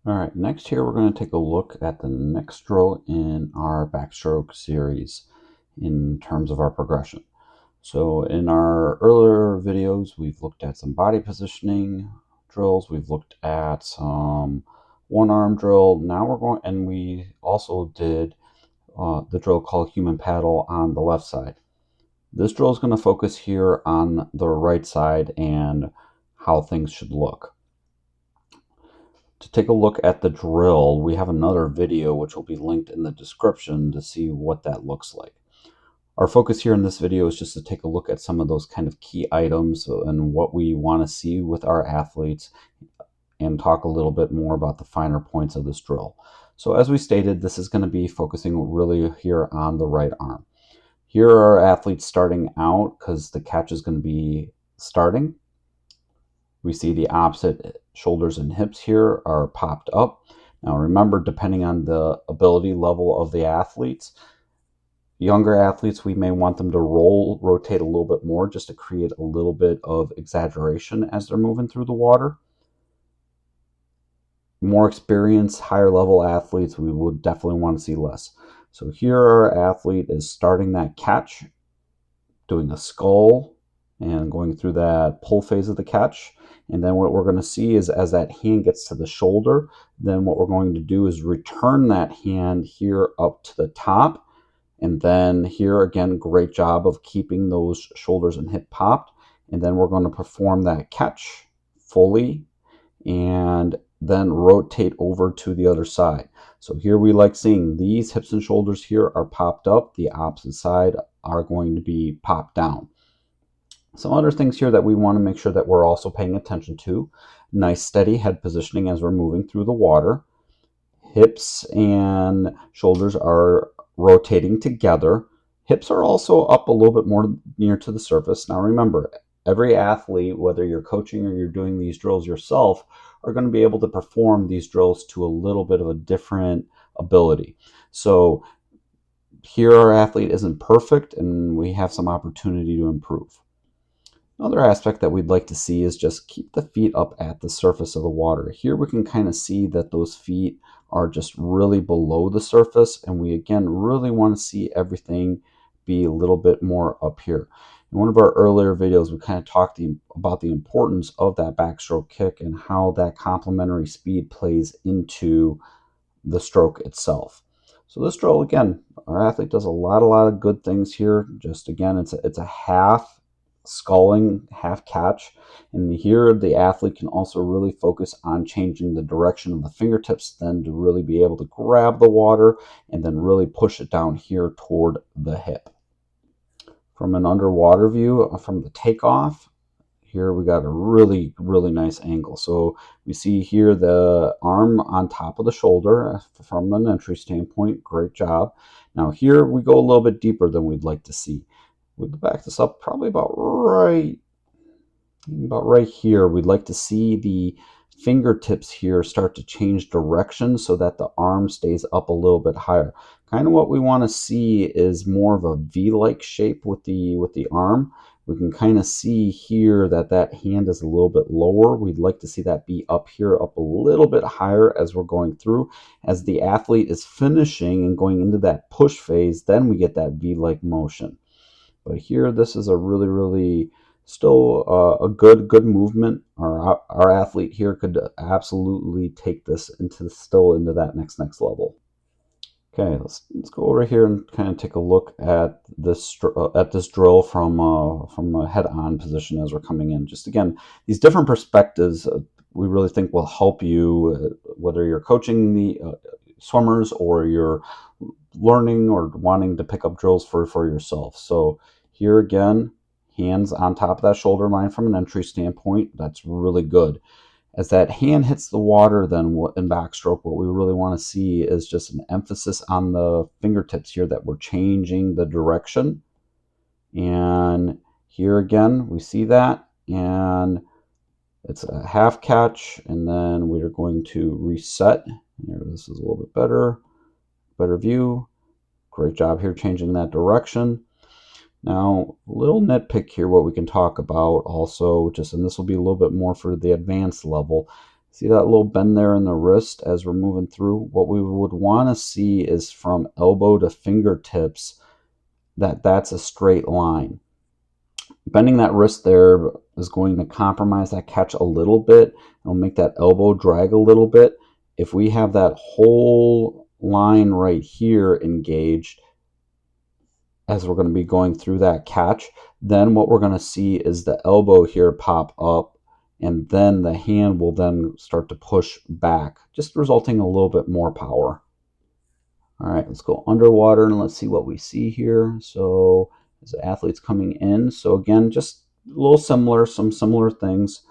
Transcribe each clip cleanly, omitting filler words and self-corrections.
All right, next here we're going to take a look at the next drill in our backstroke series in terms of our progression. So in our earlier videos, we've looked at some body positioning drills, we've looked at some one arm drill. Now we're going, and we also did the drill called human paddle on the left side. This drill is going to focus here on the right side and how things should look. To take a look at the drill, we have another video which will be linked in the description to see what that looks like. Our focus here in this video is just to take a look at some of those kind of key items and what we want to see with our athletes and talk a little bit more about the finer points of this drill. So as we stated, this is going to be focusing really here on the right arm. Here are our athletes starting out because the catch is going to be starting. We see the opposite shoulders and hips here are popped up. Now remember, depending on the ability level of the athletes, younger athletes, we may want them to rotate a little bit more just to create a little bit of exaggeration as they're moving through the water. More experienced, higher level athletes, we would definitely want to see less. So here our athlete is starting that catch, doing a skull, and going through that pull phase of the catch. And then what we're going to see is as that hand gets to the shoulder, then what we're going to do is return that hand here up to the top. And then here again, great job of keeping those shoulders and hip popped. And then we're going to perform that catch fully and then rotate over to the other side. So here we like seeing these hips and shoulders here are popped up. The opposite side are going to be popped down. Some other things here that we want to make sure that we're also paying attention to. Nice steady head positioning as we're moving through the water. Hips and shoulders are rotating together. Hips are also up a little bit more near to the surface. Now remember, every athlete, whether you're coaching or you're doing these drills yourself, are going to be able to perform these drills to a little bit of a different ability. So here our athlete isn't perfect and we have some opportunity to improve. Another aspect that we'd like to see is just keep the feet up at the surface of the water. Here we can kind of see that those feet are just really below the surface, and we again really want to see everything be a little bit more up here. In one of our earlier videos, we kind of talked about the importance of that backstroke kick and how that complementary speed plays into the stroke itself. So this drill, again, our athlete does a lot of good things here. Just again, it's a half sculling, half catch, and here the athlete can also really focus on changing the direction of the fingertips then to really be able to grab the water and then really push it down here toward the hip. From an underwater view, from the takeoff, here we got a really nice angle. So we see here the arm on top of the shoulder from an entry standpoint. Great job. Now here we go a little bit deeper than we'd like to see. We'll back this up probably about right here. We'd like to see the fingertips here start to change direction so that the arm stays up a little bit higher. Kind of what we want to see is more of a V-like shape with the arm. We can kind of see here that that hand is a little bit lower. We'd like to see that be up here, up a little bit higher as we're going through. As the athlete is finishing and going into that push phase, then we get that V-like motion. But here, this is a really still a good movement. Our athlete here could absolutely take this into that next level. Okay, let's go over here and kind of take a look at this drill from a head-on position as we're coming in. Just again, these different perspectives we really think will help you whether you're coaching the swimmers or you're learning or wanting to pick up drills for yourself. So here again, hands on top of that shoulder line from an entry standpoint. That's really good. As that hand hits the water, then in backstroke, what we really want to see is just an emphasis on the fingertips here, that we're changing the direction. And here again, we see that, and it's a half catch, and then we're going to reset. Here, this is a little bit better view. Great job here changing that direction. Now, a little nitpick here, what we can talk about also, and this will be a little bit more for the advanced level. See that little bend there in the wrist as we're moving through? What we would want to see is from elbow to fingertips that's a straight line. Bending that wrist there is going to compromise that catch a little bit. It'll make that elbow drag a little bit. If we have that whole line right here engaged as we're going to be going through that catch, then what we're going to see is the elbow here pop up, and then the hand will then start to push back, just resulting in a little bit more power. All right, let's go underwater and let's see what we see here. So as the athlete's coming in, so again, just a little similar, some similar things.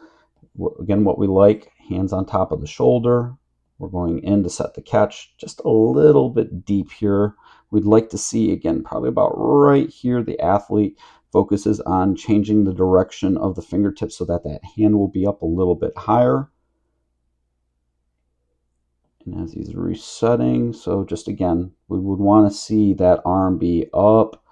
Again, what we like, hands on top of the shoulder. We're going in to set the catch just a little bit deep here. We'd like to see, again, probably about right here, the athlete focuses on changing the direction of the fingertips so that that hand will be up a little bit higher. And as he's resetting, so just again, we would want to see that arm be up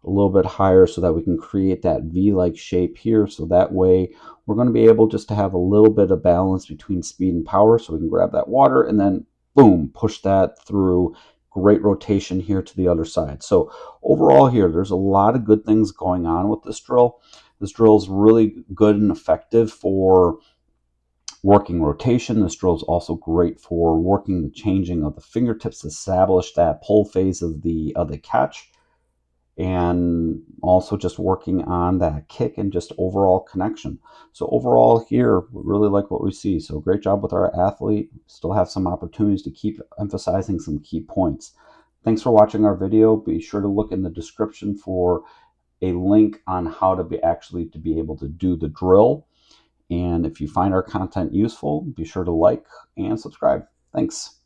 a little bit higher so that we can create that V-like shape here. So that way we're going to be able just to have a little bit of balance between speed and power. So we can grab that water and then boom, push that through. Great rotation here to the other side. So overall here, there's a lot of good things going on with this drill. This drill is really good and effective for working rotation. This drill is also great for working the changing of the fingertips to establish that pull phase of the catch, and also just working on that kick and just overall connection. So overall here, we really like what we see. So great job with our athlete. Still have some opportunities to keep emphasizing some key points. Thanks for watching our video. Be sure to look in the description for a link on how to be able to do the drill. And if you find our content useful, be sure to like and subscribe. Thanks.